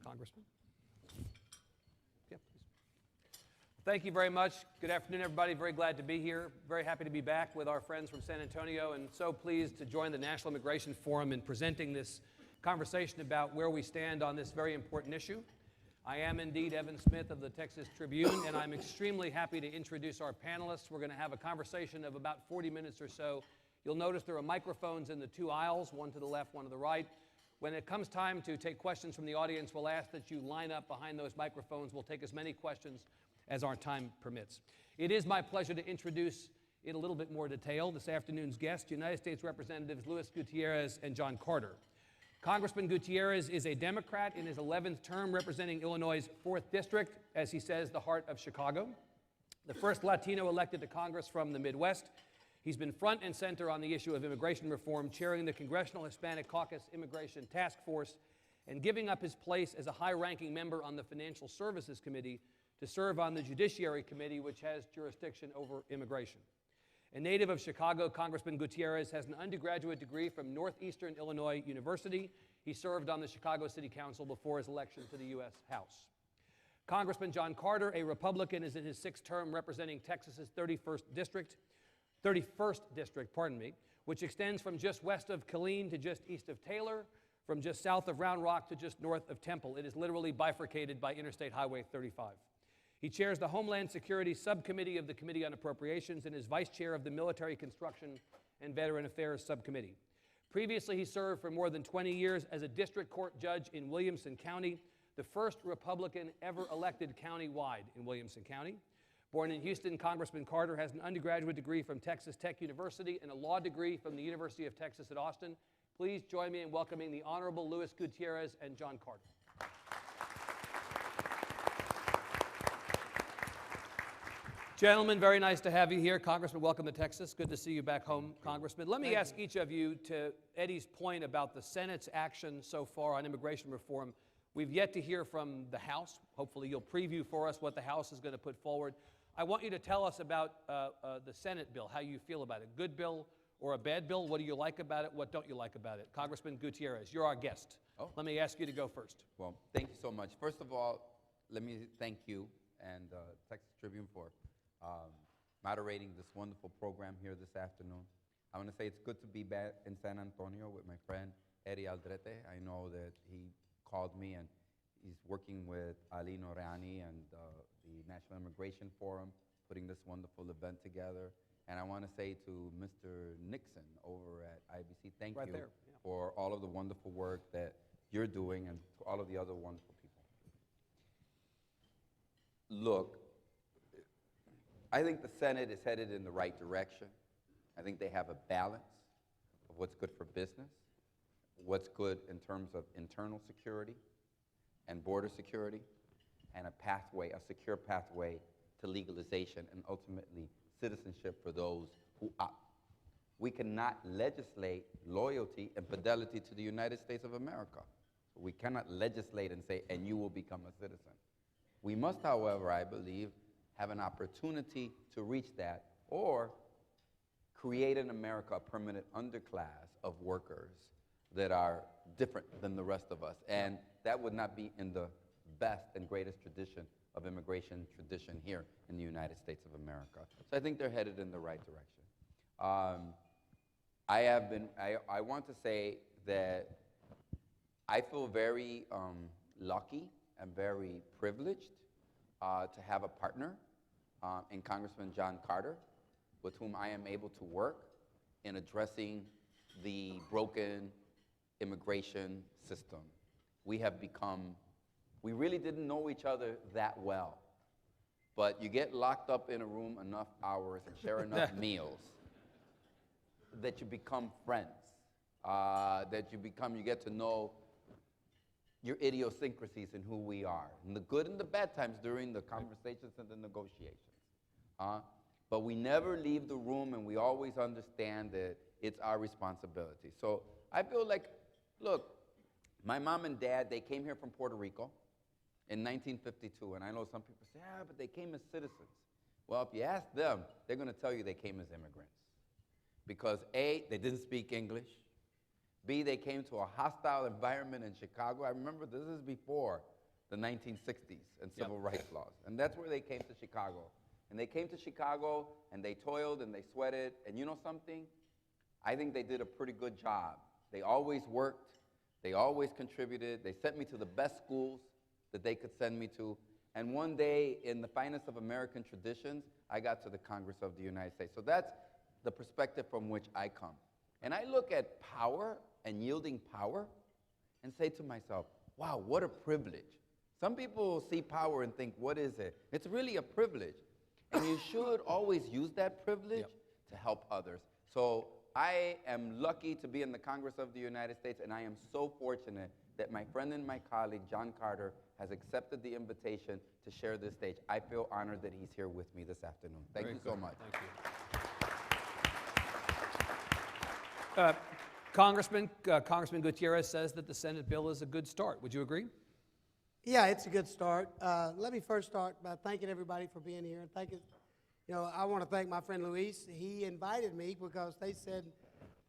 Congressman. Yeah, please. Thank you very much. Good afternoon, everybody. Very glad to be here. Very happy to be back with our friends from San Antonio, and so pleased to join the National Immigration Forum in presenting this conversation about where we stand on this very important issue. I am indeed Evan Smith of the Texas Tribune, and I'm extremely happy to introduce our panelists. We're going to have a conversation of about 40 minutes or so. You'll notice there are microphones in the two aisles, one to the left, one to the right. When it comes time to take questions from the audience, we'll ask that you line up behind those microphones. We'll take as many questions as our time permits. It is my pleasure to introduce in a little bit more detail this afternoon's guests, United States Representatives Luis Gutierrez and John Carter. Congressman Gutierrez is a Democrat in his 11th term representing Illinois' 4th District, as he says, the heart of Chicago. The first Latino elected to Congress from the Midwest. He's been front and center on the issue of immigration reform, chairing the Congressional Hispanic Caucus Immigration Task Force, and giving up his place as a high-ranking member on the Financial Services Committee to serve on the Judiciary Committee, which has jurisdiction over immigration. A native of Chicago, Congressman Gutierrez has an undergraduate degree from Northeastern Illinois University. He served on the Chicago City Council before his election to the U.S. House. Congressman John Carter, a Republican, is in his 6th term representing Texas's 31st District, which extends from just west of Killeen to just east of Taylor, from just south of Round Rock to just north of Temple. It is literally bifurcated by Interstate Highway 35. He chairs the Homeland Security Subcommittee of the Committee on Appropriations and is vice chair of the Military Construction and Veteran Affairs Subcommittee. Previously, he served for more than 20 years as a district court judge in Williamson County, the first Republican ever elected county-wide in Williamson County. Born in Houston, Congressman Carter has an undergraduate degree from Texas Tech University and a law degree from the University of Texas at Austin. Please join me in welcoming the Honorable Luis Gutierrez and John Carter. Gentlemen, very nice to have you here. Congressman, welcome to Texas. Good to see you back home, Congressman. Let me ask each of you, to Eddie's point about the Senate's action so far on immigration reform. We've yet to hear from the House. Hopefully you'll preview for us what the House is going to put forward. I want you to tell us about the Senate bill, how you feel about it. Good bill or a bad bill? What do you like about it? What don't you like about it? Congressman Gutierrez, you're our guest. Oh. Let me ask you to go first. Well, thank you so much. First of all, let me thank you and Texas Tribune for moderating this wonderful program here this afternoon. I want to say it's good to be back in San Antonio with my friend Eddie Aldrete. I know that he called me and he's working with Ali Noorani and the National Immigration Forum, putting this wonderful event together. And I want to say to Mr. Nixon over at IBC, thank you for all of the wonderful work that you're doing, and to all of the other wonderful people. Look, I think the Senate is headed in the right direction. I think they have a balance of what's good for business, what's good in terms of internal security and border security, and a pathway, a secure pathway to legalization and ultimately citizenship for those who opt. We cannot legislate loyalty and fidelity to the United States of America. We cannot legislate and say, and you will become a citizen. We must, however, I believe, have an opportunity to reach that, or create in America a permanent underclass of workers that are different than the rest of us. And that would not be in the best and greatest tradition of immigration tradition here in the United States of America. So I think they're headed in the right direction. I want to say that I feel very lucky and very privileged to have a partner in Congressman John Carter, with whom I am able to work in addressing the broken immigration system. We really didn't know each other that well, but you get locked up in a room enough hours and share enough meals that you become friends, you get to know your idiosyncrasies and who we are, and the good and the bad times during the conversations and the negotiations. But we never leave the room, and we always understand that it's our responsibility. So I feel like, look, my mom and dad, they came here from Puerto Rico in 1952, and I know some people say, but they came as citizens. Well, if you ask them, they're going to tell you they came as immigrants. Because A, they didn't speak English. B, they came to a hostile environment in Chicago. I remember this is before the 1960s and civil rights laws. And that's where they came to Chicago. And they came to Chicago, and they toiled, and they sweated. And you know something? I think they did a pretty good job. They always worked. They always contributed. They sent me to the best schools that they could send me to. And one day, in the finest of American traditions, I got to the Congress of the United States. So that's the perspective from which I come. And I look at power and yielding power and say to myself, wow, what a privilege. Some people see power and think, what is it? It's really a privilege. And you should always use that privilege to help others. So I am lucky to be in the Congress of the United States, and I am so fortunate that my friend and my colleague, John Carter, has accepted the invitation to share this stage. I feel honored that he's here with me this afternoon. Thank you so much. Thank you. Congressman Gutierrez says that the Senate bill is a good start. Would you agree? Yeah, it's a good start. Let me first start by thanking everybody for being here. I want to thank my friend Luis. He invited me because they said,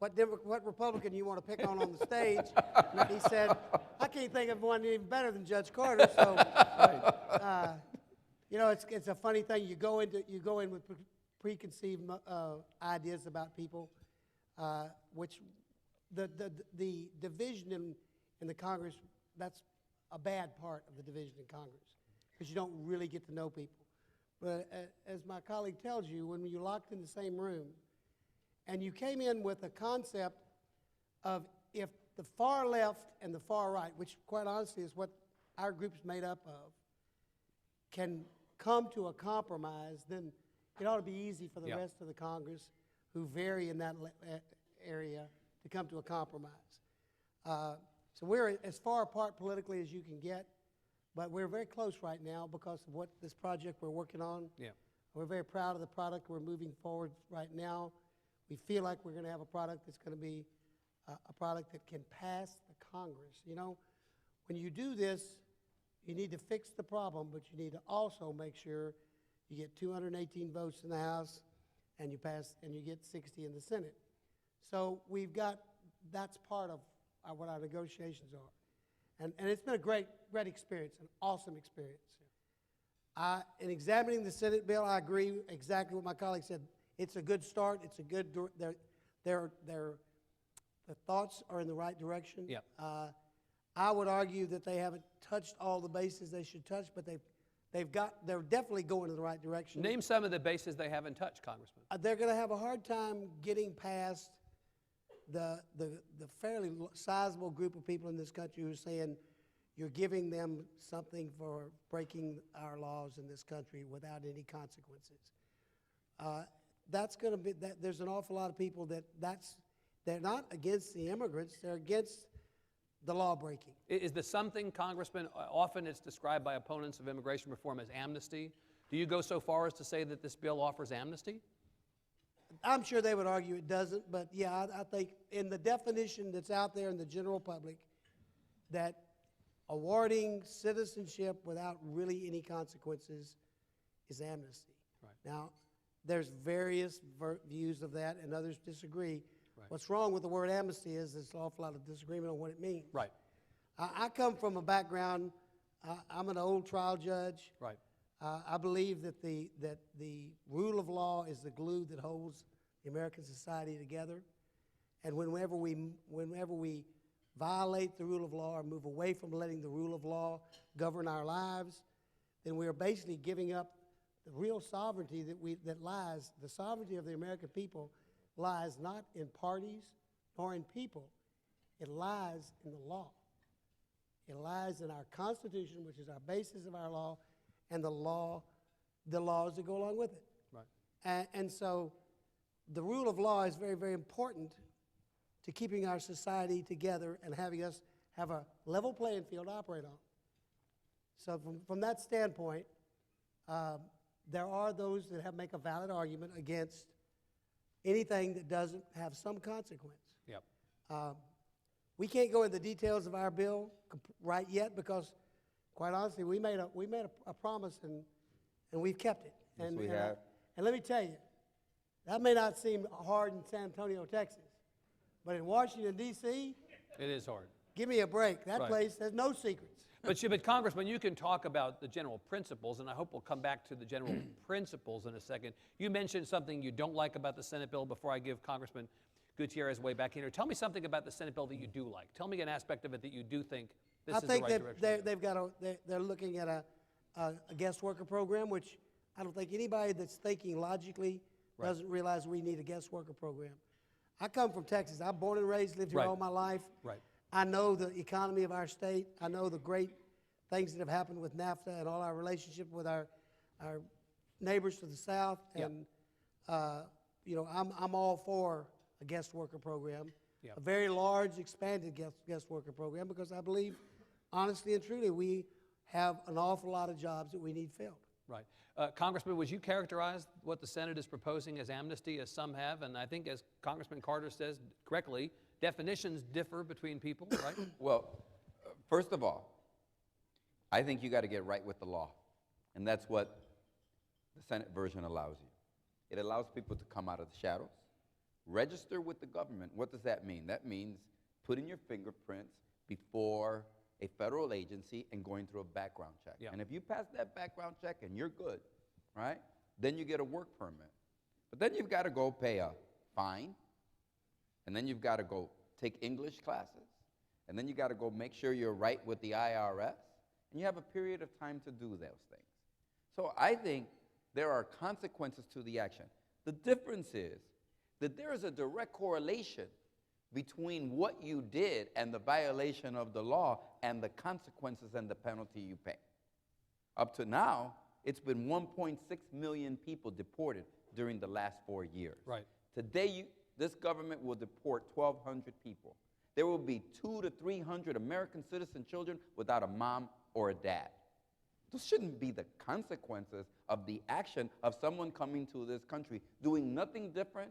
what Republican you want to pick on the stage? And he said, I can't think of one even better than Judge Carter. So, it's a funny thing. You go in with preconceived ideas about people, which the division in the Congress, that's a bad part of the division in Congress, because you don't really get to know people. But as my colleague tells you, when you're locked in the same room, and you came in with a concept of if the far left and the far right, which quite honestly is what our group's made up of, can come to a compromise, then it ought to be easy for the rest of the Congress who vary in that area to come to a compromise. So we're as far apart politically as you can get, but we're very close right now because of what this project we're working on. Yeah. We're very proud of the product we're moving forward right now. We feel like we're going to have a product that's going to be a product that can pass the Congress. You know, when you do this, you need to fix the problem, but you need to also make sure you get 218 votes in the House and you get 60 in the Senate. So that's part of what our negotiations are. And it's been a great experience, an awesome experience. In examining the Senate bill, I agree exactly what my colleague said. It's a good start. It's a good, the thoughts are in the right direction. Yep. I would argue that they haven't touched all the bases they should touch, but they're definitely going in the right direction. Name some of the bases they haven't touched, Congressman. They're going to have a hard time getting past the fairly sizable group of people in this country who are saying you're giving them something for breaking our laws in this country without any consequences. That's going to be there's an awful lot of people they're not against the immigrants, they're against the law breaking. Is the something, Congressman, often it's described by opponents of immigration reform as amnesty? Do you go so far as to say that this bill offers amnesty? I'm sure they would argue it doesn't, but yeah, I think in the definition that's out there in the general public, that awarding citizenship without really any consequences is amnesty. Right. Now, there's various views of that, and others disagree. Right. What's wrong with the word amnesty is there's an awful lot of disagreement on what it means. Right. I come from a background, I'm an old trial judge. Right. I believe that the rule of law is the glue that holds the American society together. And whenever we violate the rule of law or move away from letting the rule of law govern our lives, then we are basically giving up the real sovereignty the sovereignty of the American people lies not in parties nor in people. It lies in the law. It lies in our Constitution, which is our basis of our law, and the laws that go along with it. Right. And so the rule of law is very, very important to keeping our society together and having us have a level playing field to operate on. So from that standpoint, there are those that make a valid argument against anything that doesn't have some consequence. Yep. We can't go into the details of our bill right yet because, quite honestly, we made a promise and we've kept it. Yes, we have. And let me tell you, that may not seem hard in San Antonio, Texas, but in Washington, D.C., It is hard. give me a break. That Right. place has no secrets. But Congressman, you can talk about the general principles, and I hope we'll come back to the general principles in a second. You mentioned something you don't like about the Senate bill before I give Congressman Gutierrez way back in here. Tell me something about the Senate bill that you do like. Tell me an aspect of it that you do think this is the right direction. They're looking at a guest worker program, which I don't think anybody that's thinking logically doesn't realize we need a guest worker program. I come from Texas. I'm born and raised, lived here all my life. Right. I know the economy of our state. I know the great things that have happened with NAFTA and all our relationship with our neighbors to the south. And you know, I'm all for a guest worker program, a very large, expanded guest worker program, because I believe, honestly and truly, we have an awful lot of jobs that we need filled. Right. Congressman, would you characterize what the Senate is proposing as amnesty, as some have? And I think, as Congressman Carter says correctly, definitions differ between people, right? Well, first of all, I think you got to get right with the law. And that's what the Senate version allows you. It allows people to come out of the shadows, register with the government. What does that mean? That means putting your fingerprints before a federal agency and going through a background check. Yeah. And if you pass that background check and you're good, right, then you get a work permit. But then you've got to go pay a fine, and then you've got to go take English classes, and then you got to go make sure you're right with the IRS, and you have a period of time to do those things. So I think there are consequences to the action. The difference is that there is a direct correlation between what you did and the violation of the law and the consequences and the penalty you pay. Up to now, it's been 1.6 million people deported during the last 4 years. Right. Today, this government will deport 1,200 people. There will be 200 to 300 American citizen children without a mom or a dad. Those shouldn't be the consequences of the action of someone coming to this country doing nothing different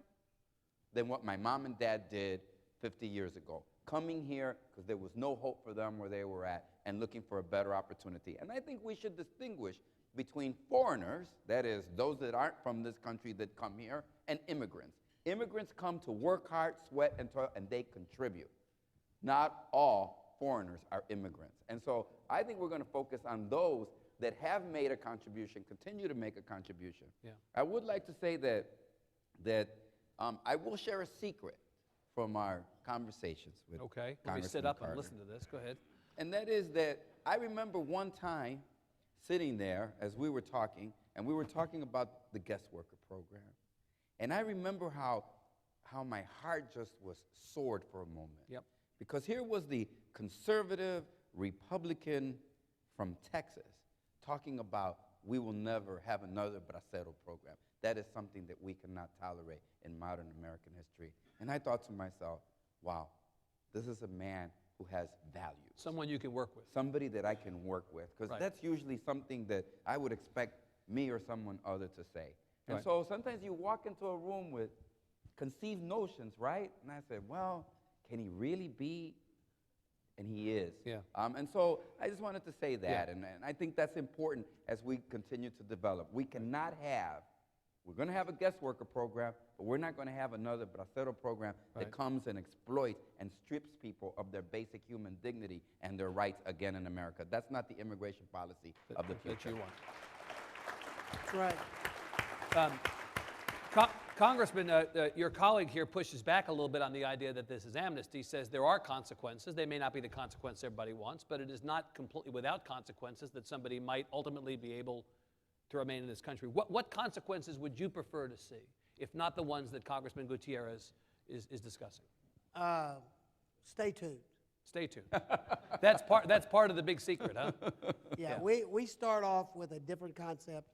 than what my mom and dad did 50 years ago, coming here because there was no hope for them where they were at and looking for a better opportunity. And I think we should distinguish between foreigners, that is, those that aren't from this country that come here, and immigrants. Immigrants come to work hard, sweat, and toil, and they contribute. Not all foreigners are immigrants. And so I think we're going to focus on those that have made a contribution, continue to make a contribution. Yeah. I would like to say that I will share a secret from our conversations with Okay. Let me Congressman sit up Carter. and listen to this. Go ahead. And that is that I remember one time sitting there as we were talking, and we were talking about the guest worker program. And I remember how my heart just was soared for a moment. Yep. Because here was the conservative Republican from Texas talking about we will never have another bracero program. That is something that we cannot tolerate in modern American history. And I thought to myself, wow, this is a man who has values. Someone you can work with. Somebody that I can work with, because Right. that's usually something that I would expect me or someone other to say. And Right. so sometimes you walk into a room with conceived notions, right? And I said, well, can he really be? And he is. Yeah. And so I just wanted to say that, Yeah. and I think that's important as we continue to develop. We cannot have, we're going to have a guest worker program, but we're not going to have another bracero program that Right. comes and exploits and strips people of their basic human dignity and their rights again in America. That's not the immigration policy of the that future. you want. That's right. Congressman, your colleague here pushes back a little bit on the idea that this is amnesty, says there are consequences. They may not be the consequence everybody wants, but it is not completely without consequences that somebody might ultimately be able to remain in this country. What consequences would you prefer to see, if not the ones that Congressman Gutierrez is discussing? Stay tuned. Stay tuned. That's part of the big secret, huh? Yeah, we start off with a different concept,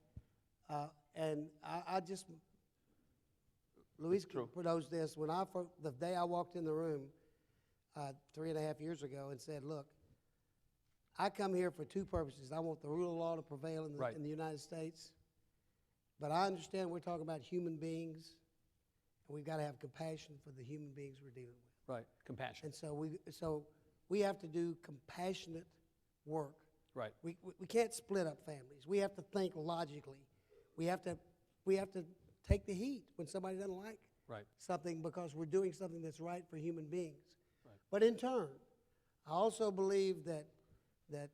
and I just, Luis proposed this when the day I walked in the room 3.5 years ago and said, look, I come here for two purposes. I want the rule of law to prevail in the United States, but I understand we're talking about human beings, and we've got to have compassion for the human beings we're dealing with. Right, compassion. And so we have to do compassionate work. Right. We can't split up families. We have to think logically. We have to take the heat when somebody doesn't like something because we're doing something that's right for human beings. Right. But in turn, I also believe that that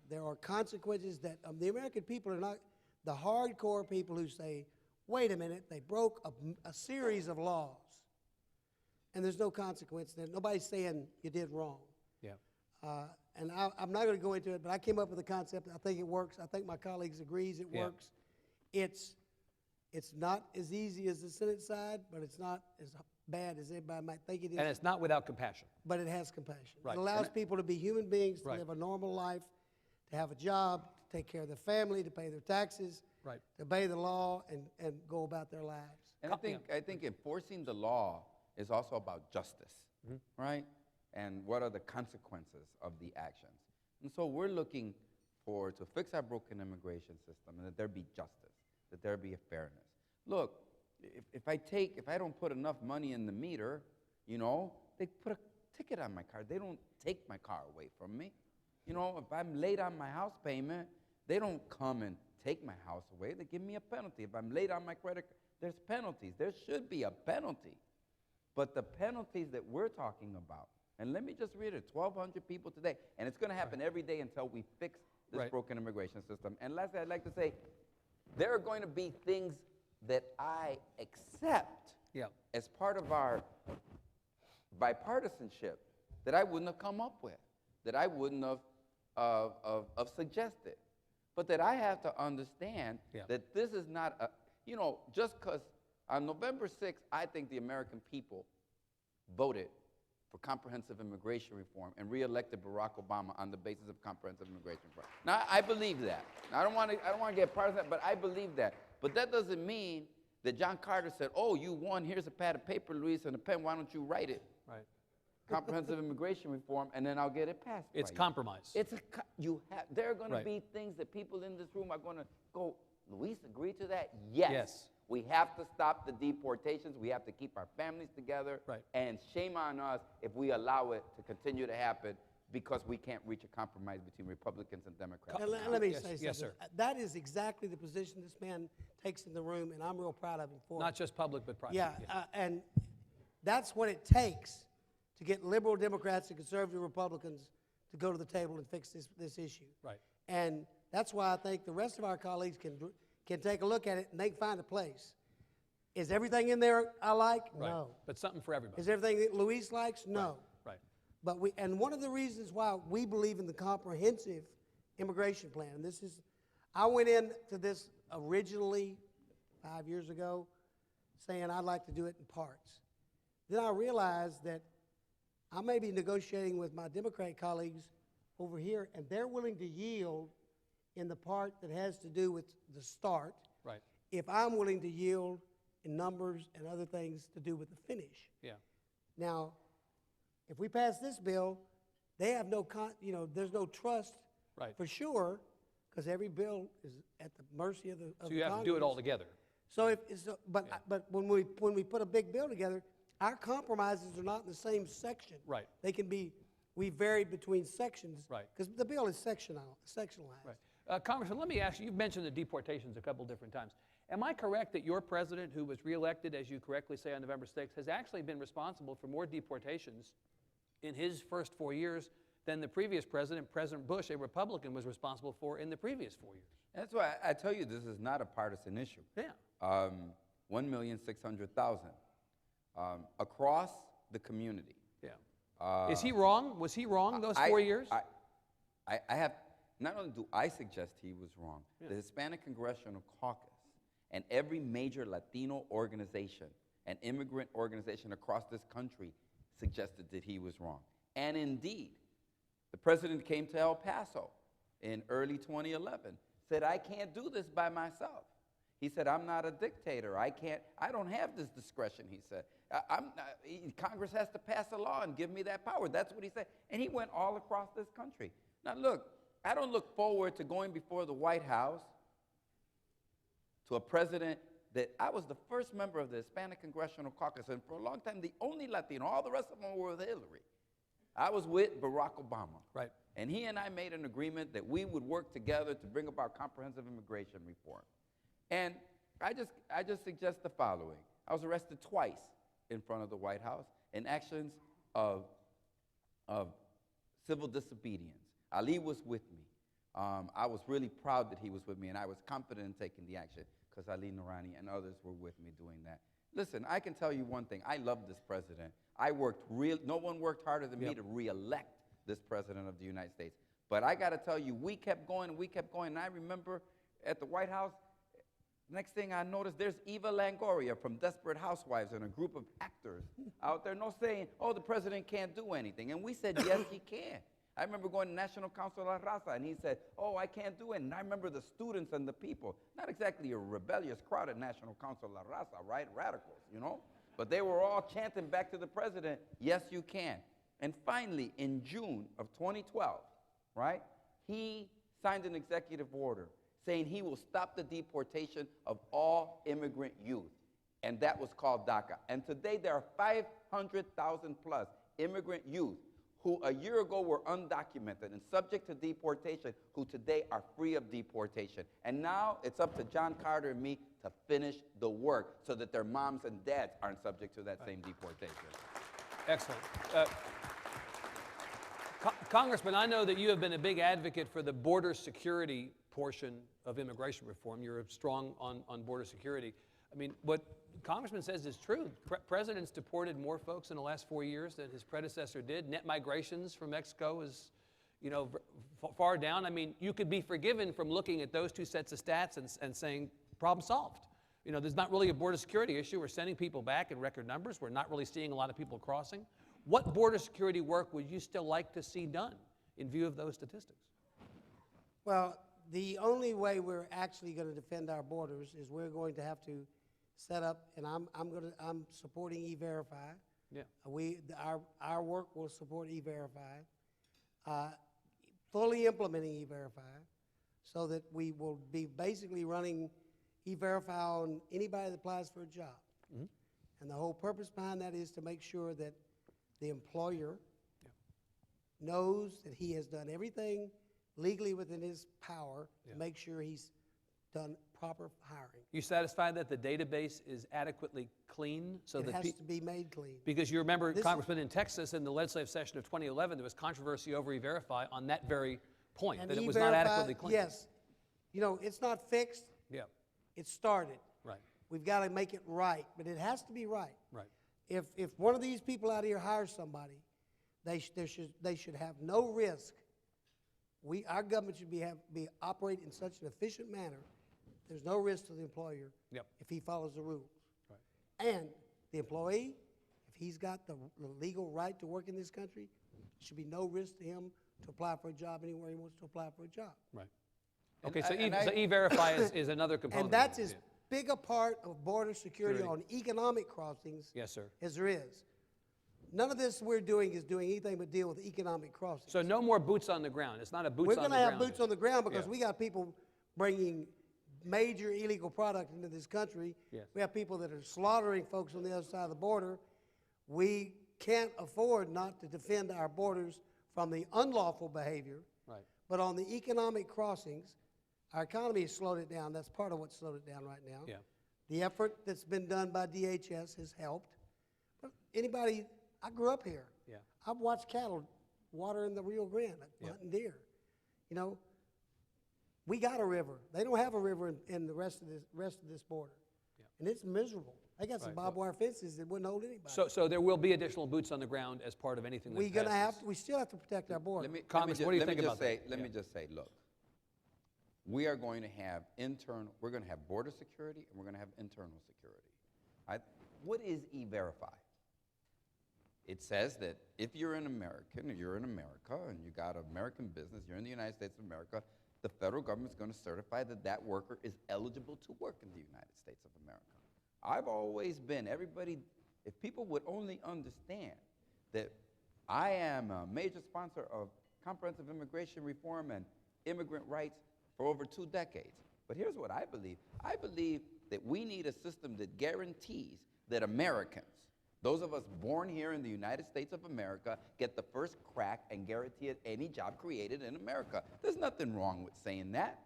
there are consequences that the American people are not the hardcore people who say, wait a minute, they broke a series of laws, and there's no consequence there. Nobody's saying you did wrong. Yeah. And I'm not going to go into it, but I came up with the concept. I think it works. I think my colleagues agrees it works. It's not as easy as the Senate side, but it's not as bad as everybody might think it is. And it's not without compassion. But it has compassion. Right. It allows people to be human beings, to Right. live a normal life, to have a job, to take care of their family, to pay their taxes, Right. to obey the law, and go about their lives. And I think enforcing the law is also about justice, right? And what are the consequences of the actions? And so we're looking to fix our broken immigration system, and that there be justice, that there be a fairness. Look, if I don't put enough money in the meter, you know, they put a ticket on my car. They don't take my car away from me. You know, if I'm late on my house payment, they don't come and take my house away. They give me a penalty. If I'm late on my credit card, there's penalties. There should be a penalty. But the penalties that we're talking about, and let me just read it, 1,200 people today, and it's going to happen every day until we fix this broken immigration system. And lastly, I'd like to say, there are going to be things that I accept as part of our bipartisanship that I wouldn't have come up with, that I wouldn't have suggested. But that I have to understand that this is not a, you know, just because on November 6th, I think the American people voted for comprehensive immigration reform and reelected Barack Obama on the basis of comprehensive immigration reform. Now, I believe that. Now, I don't want to get partisan, but I believe that. But that doesn't mean that John Carter said, oh, you won, here's a pad of paper, Luis, and a pen, why don't you write it? Right. Comprehensive immigration reform, and then I'll get it passed. It's compromise. There are going to be things that people in this room are going to go, Luis, agree to that? Yes. We have to stop the deportations. We have to keep our families together. Right. And shame on us if we allow it to continue to happen because we can't reach a compromise between Republicans and Democrats. And let me say something. Yes, sir. That is exactly the position this man takes in the room, and I'm real proud of him for it. Not just public, but private. Yeah, and that's what it takes to get liberal Democrats and conservative Republicans to go to the table and fix this issue. Right. And that's why I think the rest of our colleagues can take a look at it and they can find a place. Is everything in there I like? Right. No. But something for everybody. Is everything that Luis likes? No. Right. But and one of the reasons why we believe in the comprehensive immigration plan, and this is, I went into this originally 5 years ago saying I'd like to do it in parts. Then I realized that I may be negotiating with my Democrat colleagues over here, and they're willing to yield in the part that has to do with the start, Right. if I'm willing to yield in numbers and other things to do with the finish. Yeah. Now, if we pass this bill, they have no, there's no trust for sure, because every bill is at the mercy of the So you have to do it all together. So but when we put a big bill together, our compromises are not in the same section. Right. They can be, we vary between sections. Right. Because the bill is sectionalized. Right. Congressman, let me ask you, you've mentioned the deportations a couple different times. Am I correct that your president, who was reelected, as you correctly say, on November 6th, has actually been responsible for more deportations in his first 4 years than the previous president, President Bush, a Republican, was responsible for in the previous 4 years? That's why I tell you this is not a partisan issue. Yeah. 1,600,000 across the community. Yeah. Is he wrong? Was he wrong those 4 years? I have, not only do I suggest he was wrong, the Hispanic Congressional Caucus and every major Latino organization and immigrant organization across this country suggested that he was wrong. And indeed, the president came to El Paso in early 2011, said, I can't do this by myself. He said, I'm not a dictator. I don't have this discretion, he said. Congress has to pass a law and give me that power. That's what he said. And he went all across this country. Now look, I don't look forward to going before the White House to a president that I was the first member of the Hispanic Congressional Caucus, and for a long time, the only Latino, all the rest of them were with Hillary. I was with Barack Obama. Right. And he and I made an agreement that we would work together to bring about comprehensive immigration reform. And I just suggest the following. I was arrested twice in front of the White House in actions of civil disobedience. Ali was with me. I was really proud that he was with me, and I was confident in taking the action because Ali Noorani and others were with me doing that. Listen, I can tell you one thing. I love this president. No one worked harder than me to re-elect this president of the United States. But I got to tell you, we kept going, and I remember at the White House, next thing I noticed, there's Eva Longoria from Desperate Housewives and a group of actors out there saying, oh, the president can't do anything. And we said, yes, he can. I remember going to National Council La Raza, and he said, oh, I can't do it. And I remember the students and the people, not exactly a rebellious crowd at National Council La Raza, right? Radicals, you know? But they were all chanting back to the president, yes, you can. And finally, in June of 2012, right, he signed an executive order saying he will stop the deportation of all immigrant youth. And that was called DACA. And today there are 500,000 plus immigrant youth who a year ago were undocumented and subject to deportation, who today are free of deportation. And now it's up to John Carter and me to finish the work so that their moms and dads aren't subject to that same deportation. Excellent. Congressman, I know that you have been a big advocate for the border security portion of immigration reform. You're strong on border security. I mean, what Congressman says is true. President's deported more folks in the last 4 years than his predecessor did. Net migrations from Mexico is, far down. I mean, you could be forgiven from looking at those two sets of stats and saying, problem solved. There's not really a border security issue. We're sending people back in record numbers. We're not really seeing a lot of people crossing. What border security work would you still like to see done in view of those statistics? Well, the only way we're actually going to defend our borders is we're going to have to set up, and I'm supporting E-Verify. Yeah. Our work will support E-Verify, fully implementing E-Verify, so that we will be basically running E-Verify on anybody that applies for a job. Mm-hmm. And the whole purpose behind that is to make sure that the employer knows that he has done everything legally within his power to make sure he's done proper hiring. You satisfied that the database is adequately clean? So It that has to be made clean. Because you remember, Congressman, in Texas, in the legislative session of 2011, there was controversy over E-Verify on that very point, And that it was not E-Verify, adequately clean. yes. It's not fixed. Yeah, It started. right, We've got to make it right, but it has to be right. right. If one of these people out here hires somebody, they should have no risk. Our government should be operate in such an efficient manner. There's no risk to the employer if he follows the rules. Right. And the employee, if he's got the legal right to work in this country, there should be no risk to him to apply for a job anywhere he wants to apply for a job. Right. Okay, so E-Verify is another component. And that's as big a part of border security on economic crossings yes, sir. as there is. None of this we're doing is doing anything but deal with economic crossings. So no more boots on the ground. It's not a boots We're on the going to ground. have boots on the ground because Yeah. we got people bringing major illegal product into this country. Yes. We have people that are slaughtering folks on the other side of the border. We can't afford not to defend our borders from the unlawful behavior. Right. But on the economic crossings, our economy has slowed it down. That's part of what slowed it down right now. Yeah. The effort that's been done by DHS has helped. But I grew up here. Yeah. I've watched cattle water in the Rio Grande, hunting deer. We got a river. They don't have a river in the rest of this border. Yeah. And it's miserable. They got some barbed wire fences that wouldn't hold anybody. So there will be additional boots on the ground as part of anything that passes. We still have to protect our border. Comments, what do you think about that? Let me just say, look, we are going to have we're going to have border security and we're going to have internal security. What is E-Verify? It says that if you're an American, or you're in America, and you got an American business, you're in the United States of America, the federal government's going to certify that that worker is eligible to work in the United States of America. I've always been, if people would only understand that I am a major sponsor of comprehensive immigration reform and immigrant rights for over 2 decades. But here's what I believe. I believe that we need a system that guarantees that Americans, those of us born here in the United States of America, get the first crack and guarantee at any job created in America. There's nothing wrong with saying that.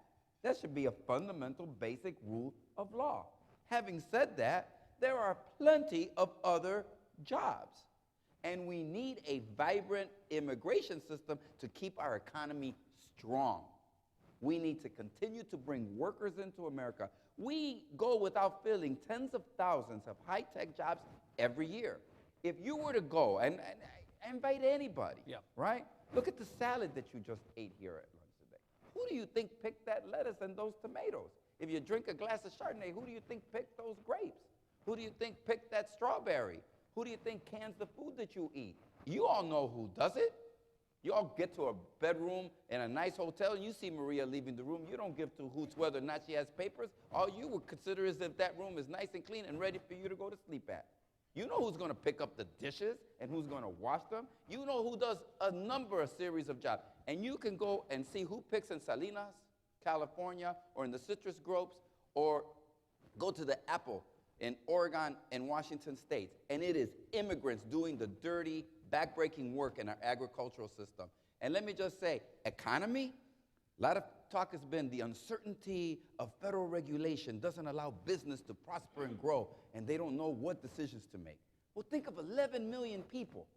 That should be a fundamental, basic rule of law. Having said that, there are plenty of other jobs. And we need a vibrant immigration system to keep our economy strong. We need to continue to bring workers into America. We go without filling tens of thousands of high-tech jobs every year. If you were to go, and I invite anybody, Yeah. right? Look at the salad that you just ate here at lunch today. Who do you think picked that lettuce and those tomatoes? If you drink a glass of Chardonnay, who do you think picked those grapes? Who do you think picked that strawberry? Who do you think cans the food that you eat? You all know who does it. You all get to a bedroom in a nice hotel and you see Maria leaving the room. You don't give two hoots whether or not she has papers. All you would consider is if that room is nice and clean and ready for you to go to sleep at. You know who's going to pick up the dishes and who's going to wash them. You know who does a series of jobs. And you can go and see who picks in Salinas, California, or in the citrus groves, or go to the apple in Oregon and Washington states. And it is immigrants doing the dirty, backbreaking work in our agricultural system. And let me just say, economy, a lot of talk has been the uncertainty of federal regulation doesn't allow business to prosper and grow, and they don't know what decisions to make. Well, think of 11 million people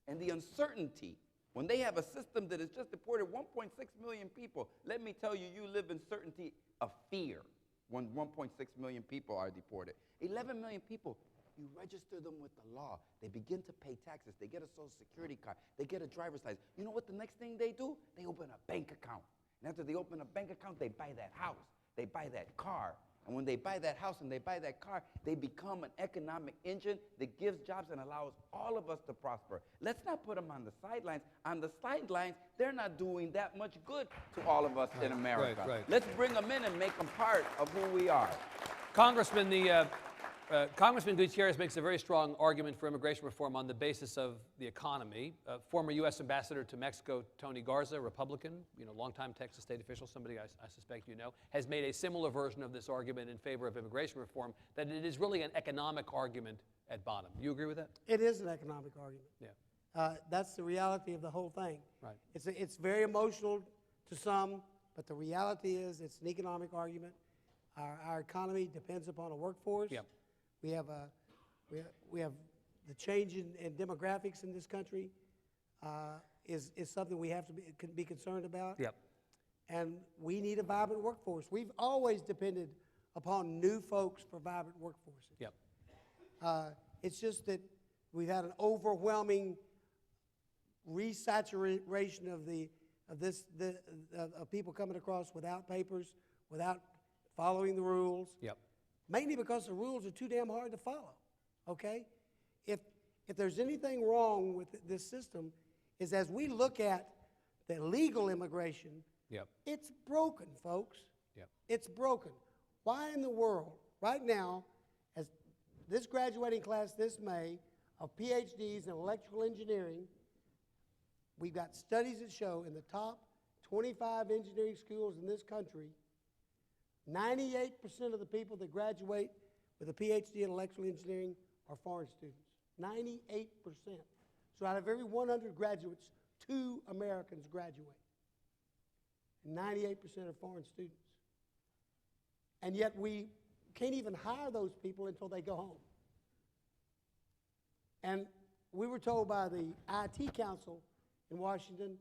and the uncertainty when they have a system that has just deported 1.6 million people. Let me tell you, you live in certainty of fear when 1.6 million people are deported. 11 million people, you register them with the law. They begin to pay taxes. They get a Social Security card. They get a driver's license. You know what the next thing they do? They open a bank account. And after they open a bank account, they buy that house. They buy that car. And when they buy that house and they buy that car, they become an economic engine that gives jobs and allows all of us to prosper. Let's not put them on the sidelines. On the sidelines, they're not doing that much good to all of us in America. Right. Let's bring them in and make them part of who we are. Congressman Gutierrez makes a very strong argument for immigration reform on the basis of the economy. Former U.S. Ambassador to Mexico, Tony Garza, Republican, longtime Texas state official, somebody I suspect you know, has made a similar version of this argument in favor of immigration reform, that it is really an economic argument at bottom. You agree with that? It is an economic argument. Yeah. That's the reality of the whole thing. Right. It's very emotional to some, but the reality is it's an economic argument. Our economy depends upon a workforce. Yep. We have the change in demographics in this country is something we have to be concerned about. Yep. And we need a vibrant workforce. We've always depended upon new folks for vibrant workforces. Yep. It's just that we've had an overwhelming resaturation of people coming across without papers, without following the rules. Yep. Mainly because the rules are too damn hard to follow, okay? If there's anything wrong with this system, is as we look at the legal immigration, Yep. it's broken, folks. Yep. It's broken. Why in the world, right now, as this graduating class this May of PhDs in electrical engineering, we've got studies that show in the top 25 engineering schools in this country, 98% of the people that graduate with a PhD in electrical engineering are foreign students. 98%. So out of every 100 graduates, 2 Americans graduate. And 98% are foreign students. And yet we can't even hire those people until they go home. And we were told by the IT Council in Washington,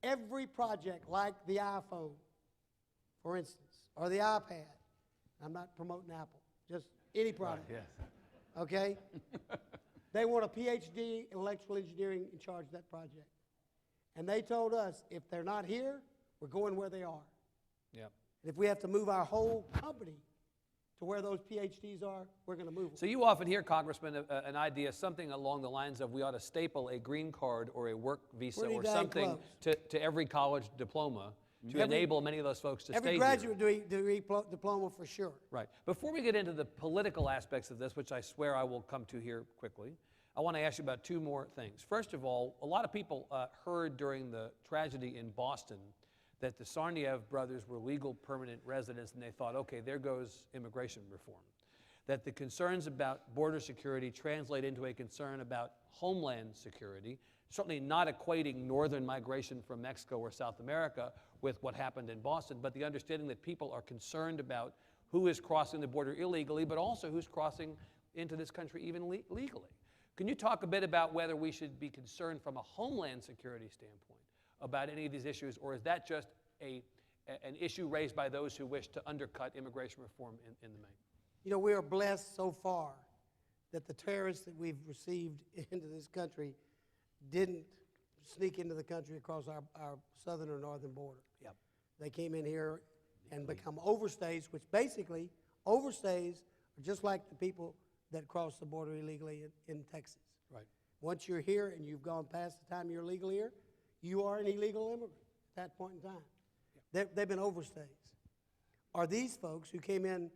every project like the iPhone, for instance, or the iPad. I'm not promoting Apple, just any product. Yes. Okay? They want a PhD in electrical engineering in charge of that project. And they told us, if they're not here, we're going where they are. Yep. And if we have to move our whole company to where those PhDs are, we're going to move them. So you often hear, Congressman, an idea, something along the lines of we ought to staple a green card or a work visa Pretty or dang something to every college diploma to enable many of those folks to stay Every here. graduate degree diploma for sure. Right. Before we get into the political aspects of this, which I swear I will come to here quickly, I want to ask you about 2 more things. First of all, a lot of people heard during the tragedy in Boston that the Tsarnaev brothers were legal permanent residents, and they thought, okay, there goes immigration reform. That the concerns about border security translate into a concern about homeland security, certainly not equating northern migration from Mexico or South America with what happened in Boston, but the understanding that people are concerned about who is crossing the border illegally, but also who's crossing into this country even legally. Can you talk a bit about whether we should be concerned from a homeland security standpoint about any of these issues, or is that just an issue raised by those who wish to undercut immigration reform in the main? You know, we are blessed so far that the terrorists that we've received into this country didn't sneak into the country across our southern or northern border. Yep. They came in here and become overstays, which basically overstays are just like the people that cross the border illegally in Texas. Right. Once you're here and you've gone past the time you're legal here, you are an illegal immigrant at that point in time. Yep. They've been overstays. Are these folks who came in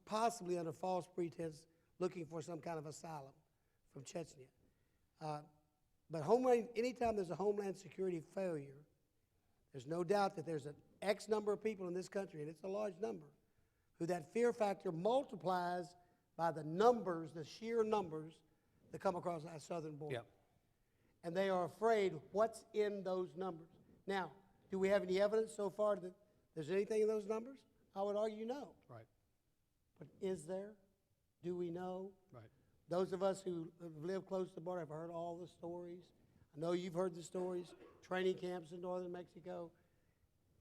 possibly under false pretense looking for some kind of asylum from Chechnya? But anytime there's a homeland security failure, there's no doubt that there's an X number of people in this country, and it's a large number, who that fear factor multiplies by the numbers, the sheer numbers that come across our southern border. Yep. And they are afraid what's in those numbers. Now, do we have any evidence so far that there's anything in those numbers? I would argue no. Right. But is there? Do we know? Right. Those of us who live close to the border have heard all the stories. I know you've heard the stories. Training camps in northern Mexico,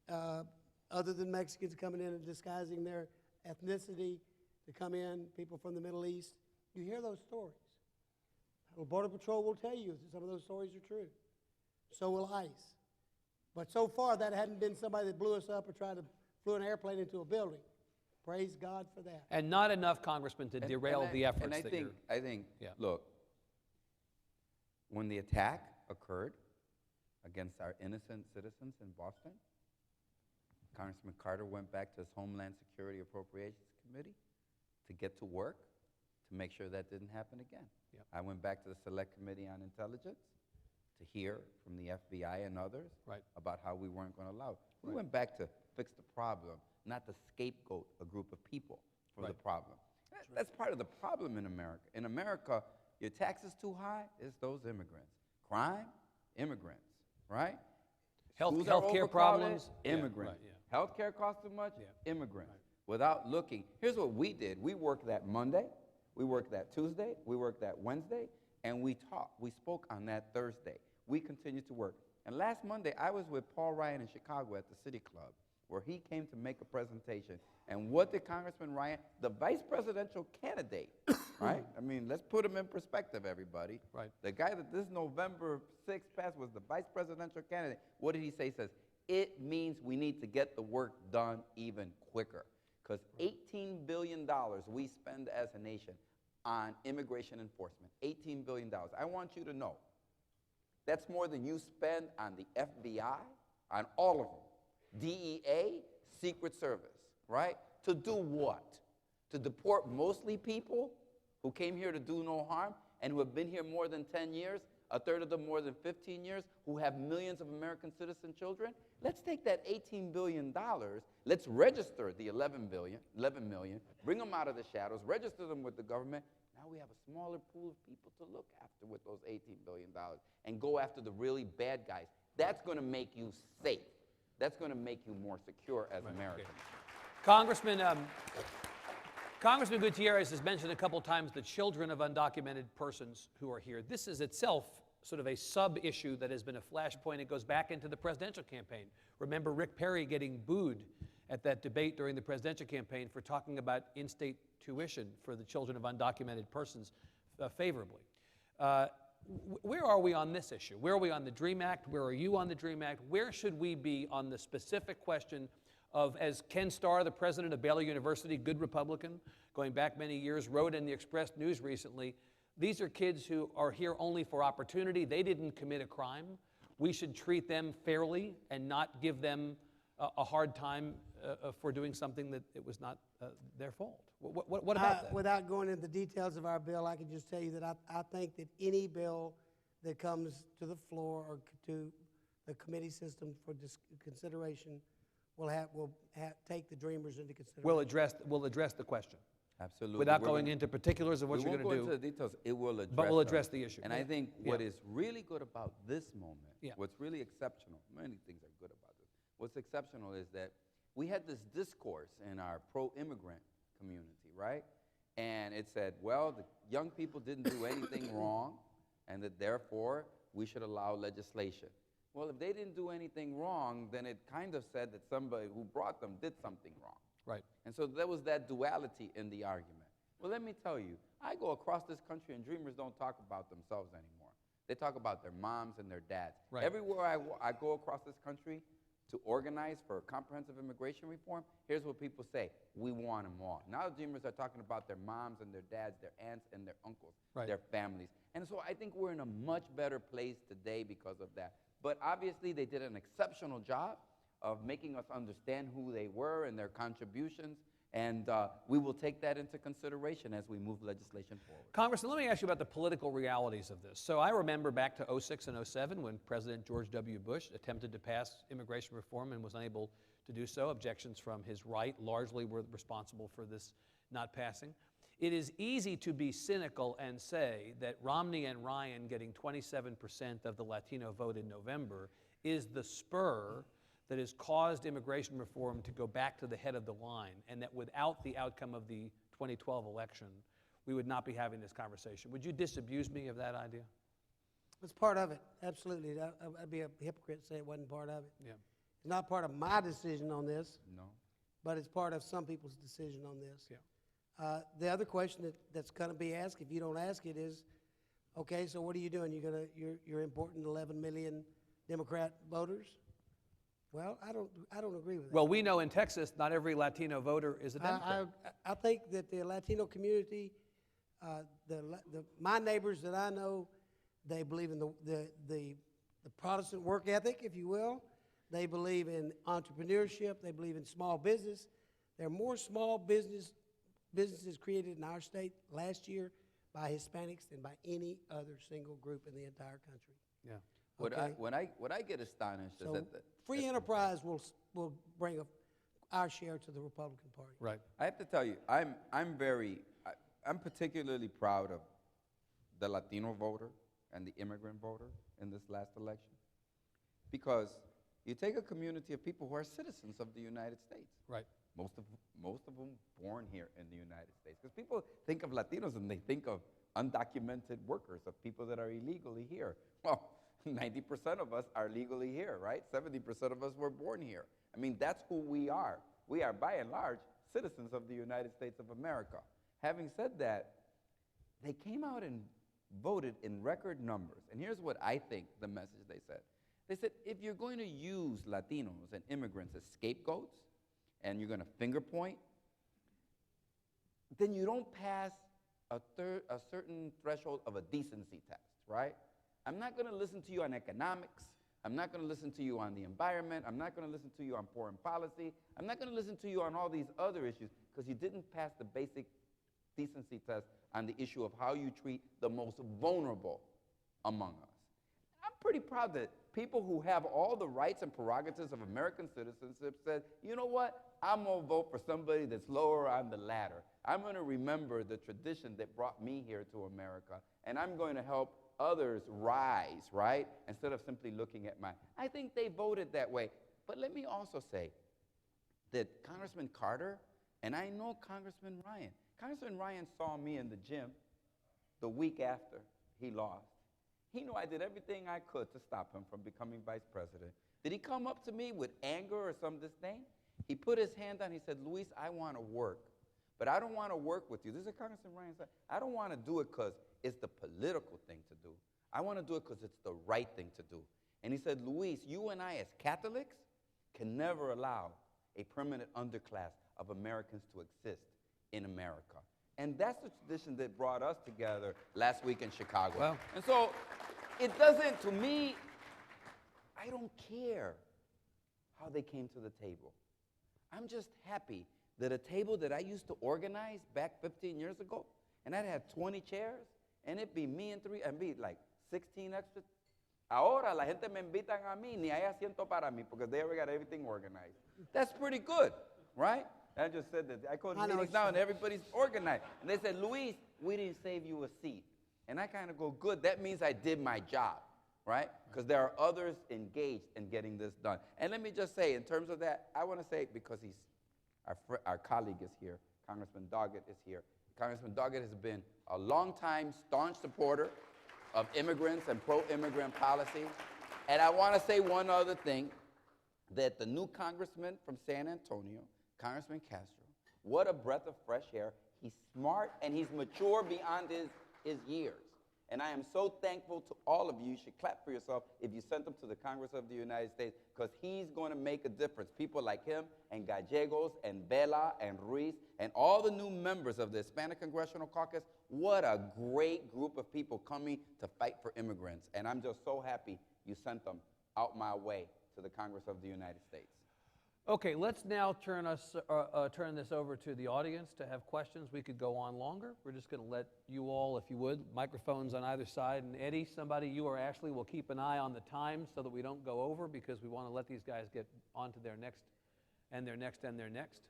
other than Mexicans coming in and disguising their ethnicity to come in, people from the Middle East. You hear those stories. Well, Border Patrol will tell you that some of those stories are true. So will ICE. But so far, that hadn't been somebody that blew us up or flew an airplane into a building. Praise God for that. And not enough, Congressman, to derail the efforts that you're... I think, Yeah. look, when the attack occurred against our innocent citizens in Boston, Congressman Carter went back to his Homeland Security Appropriations Committee to get to work to make sure that didn't happen again. Yep. I went back to the Select Committee on Intelligence to hear from the FBI and others about how we weren't going to allow it. We went back to fix the problem, not to scapegoat a group of people for the problem. That's part of the problem in America. In America, your taxes too high, it's those immigrants. Crime, immigrants, right? Schools are Healthcare overcrowded, problems, immigrants. Yeah, Healthcare costs too much, immigrants. Right. Without looking, here's what we did. We worked that Monday, we worked that Tuesday, we worked that Wednesday, and we talked. We spoke on that Thursday. We continued to work. And last Monday, I was with Paul Ryan in Chicago at the City Club, where he came to make a presentation. And what did Congressman Ryan, the vice presidential candidate, right? I mean, let's put him in perspective, everybody. Right. The guy that this November 6th passed was the vice presidential candidate. What did he say? He says, it means we need to get the work done even quicker. Because $18 billion we spend as a nation on immigration enforcement, $18 billion. I want you to know, that's more than you spend on the FBI, on all of them. DEA, Secret Service, right? To do what? To deport mostly people who came here to do no harm and who have been here more than 10 years, a third of them more than 15 years, who have millions of American citizen children? Let's take that $18 billion, let's register the 11 million, bring them out of the shadows, register them with the government. Now we have a smaller pool of people to look after with those $18 billion and go after the really bad guys. That's going to make you safe. That's going to make you more secure as Americans. Okay. Congressman Gutierrez has mentioned a couple times the children of undocumented persons who are here. This is itself sort of a sub-issue that has been a flashpoint. It goes back into the presidential campaign. Remember Rick Perry getting booed at that debate during the presidential campaign for talking about in-state tuition for the children of undocumented persons favorably. Where are we on this issue? Where are we on the DREAM Act? Where are you on the DREAM Act? Where should we be on the specific question of, as Ken Starr, the president of Baylor University, good Republican, going back many years, wrote in the Express News recently, these are kids who are here only for opportunity. They didn't commit a crime. We should treat them fairly and not give them a hard time for doing something that it was not their fault. What about that? Without going into the details of our bill, I can just tell you that I think that any bill that comes to the floor or to the committee system for consideration will take the Dreamers into consideration. We'll address the question. Absolutely. Without going into particulars of what you're going to do. We won't go into the details. It will address. But we'll address the issue. And I think what is really good about this moment, what's really exceptional, many things are good about this. What's exceptional is that we had this discourse in our pro-immigrant community, right? And it said, well, the young people didn't do anything wrong, and that therefore we should allow legislation. Well, if they didn't do anything wrong, then it kind of said that somebody who brought them did something wrong. Right. And so there was that duality in the argument. Well, let me tell you, I go across this country and dreamers don't talk about themselves anymore. They talk about their moms and their dads. Right. Everywhere I go across this country to organize for comprehensive immigration reform, here's what people say: we want them all. Now dreamers are talking about their moms and their dads, their aunts and their uncles, Right. their families. And so I think we're in a much better place today because of that. But obviously they did an exceptional job of making us understand who they were and their contributions. And we will take that into consideration as we move legislation forward. Congressman, let me ask you about the political realities of this. So I remember back to 06 and 07 when President George W. Bush attempted to pass immigration reform and was unable to do so. Objections from his right largely were responsible for this not passing. It is easy to be cynical and say that Romney and Ryan getting 27% of the Latino vote in November is the spur that has caused immigration reform to go back to the head of the line, and that without the outcome of the 2012 election, we would not be having this conversation. Would you disabuse me of that idea? It's part of it, absolutely. I'd be a hypocrite to say it wasn't part of it. Yeah. It's not part of my decision on this, No. but it's part of some people's decision on this. Yeah. The other question that's going to be asked, if you don't ask it, is, okay, so what are you doing? You're importing 11 million Democrat voters? Well, I don't agree with that. Well, we know in Texas, not every Latino voter is a Democrat. I think that the Latino community, my neighbors that I know, they believe in the Protestant work ethic, if you will. They believe in entrepreneurship. They believe in small business. There are more small businesses created in our state last year by Hispanics than by any other single group in the entire country. Yeah. Okay. What I get astonished is So that free enterprise will bring our share to the Republican Party. Right. I have to tell you, I'm particularly proud of the Latino voter and the immigrant voter in this last election, because you take a community of people who are citizens of the United States. Right. Most of them born here in the United States. Because people think of Latinos and they think of undocumented workers, of people that are illegally here. Well, 90% of us are legally here, right? 70% of us were born here. I mean, that's who we are. We are, by and large, citizens of the United States of America. Having said that, they came out and voted in record numbers. And here's what I think the message they said. They said, if you're going to use Latinos and immigrants as scapegoats, and you're going to finger point, then you don't pass a certain threshold of a decency test, right? I'm not going to listen to you on economics. I'm not going to listen to you on the environment. I'm not going to listen to you on foreign policy. I'm not going to listen to you on all these other issues because you didn't pass the basic decency test on the issue of how you treat the most vulnerable among us. I'm pretty proud that people who have all the rights and prerogatives of American citizenship said, you know what? I'm going to vote for somebody that's lower on the ladder. I'm going to remember the tradition that brought me here to America, and I'm going to help others rise, right? Instead of simply looking at mine. I think they voted that way. But let me also say that Congressman Carter, and I know Congressman Ryan saw me in the gym the week after he lost. He knew I did everything I could to stop him from becoming vice president. Did he come up to me with anger or some disdain? He put his hand down. He said, Luis, I want to work, but I don't want to work with you. This is what Congressman Ryan said. I don't want to do it because it's the political thing to do. I want to do it because it's the right thing to do. And he said, Luis, you and I as Catholics can never allow a permanent underclass of Americans to exist in America. And that's the tradition that brought us together last week in Chicago. Well, and so it doesn't, to me, I don't care how they came to the table. I'm just happy that a table that I used to organize back 15 years ago, and I'd have 20 chairs, and it'd be me and be like 16 extra. Ahora la gente me invitan a mí, ni hay asiento para mí, because they already got everything organized. That's pretty good, right? I just said that. I called meetings now, and everybody's organized. And they said, Luis, we didn't save you a seat. And I kind of go, good, that means I did my job, right? Because there are others engaged in getting this done. And let me just say, in terms of that, I want to say, because our colleague is here, Congressman Doggett is here, Congressman Doggett has been a longtime staunch supporter of immigrants and pro-immigrant policy. And I want to say one other thing, that the new congressman from San Antonio, Congressman Castro, what a breath of fresh air. He's smart and he's mature beyond his years. And I am so thankful to all of you. You should clap for yourself if you sent him to the Congress of the United States, because he's going to make a difference. People like him and Gallegos and Vela and Ruiz and all the new members of the Hispanic Congressional Caucus, what a great group of people coming to fight for immigrants. And I'm just so happy you sent them out my way to the Congress of the United States. Okay, let's now turn this over to the audience to have questions. We could go on longer. We're just going to let you all, if you would, microphones on either side. And Eddie, somebody, you or Ashley, will keep an eye on the time so that we don't go over, because we want to let these guys get on to their next, and their next, and their next.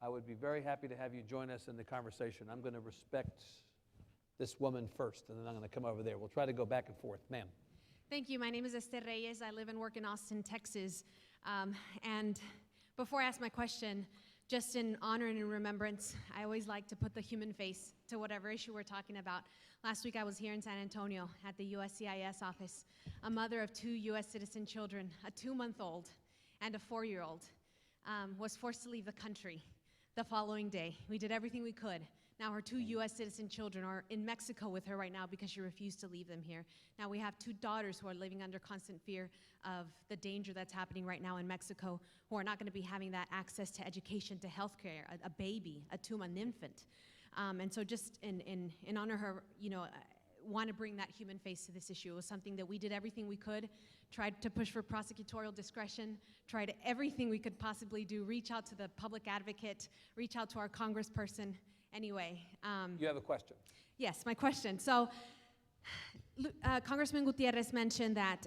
I would be very happy to have you join us in the conversation. I'm going to respect this woman first, and then I'm going to come over there. We'll try to go back and forth. Ma'am. Thank you. My name is Esther Reyes. I live and work in Austin, Texas. And before I ask my question, just in honor and in remembrance, I always like to put the human face to whatever issue we're talking about. Last week I was here in San Antonio at the USCIS office. A mother of 2 U.S. citizen children, a 2-month-old and a 4-year-old, was forced to leave the country the following day. We did everything we could. Now her 2 U.S. citizen children are in Mexico with her right now because she refused to leave them here. Now we have 2 daughters who are living under constant fear of the danger that's happening right now in Mexico, who are not going to be having that access to education, to health care, a baby, a 2-month infant. And so just in honor of her, I want to bring that human face to this issue. It was something that we did everything we could, tried to push for prosecutorial discretion, tried everything we could possibly do, reach out to the public advocate, reach out to our congressperson. Anyway. You have a question. Yes, my question. So Congressman Gutierrez mentioned that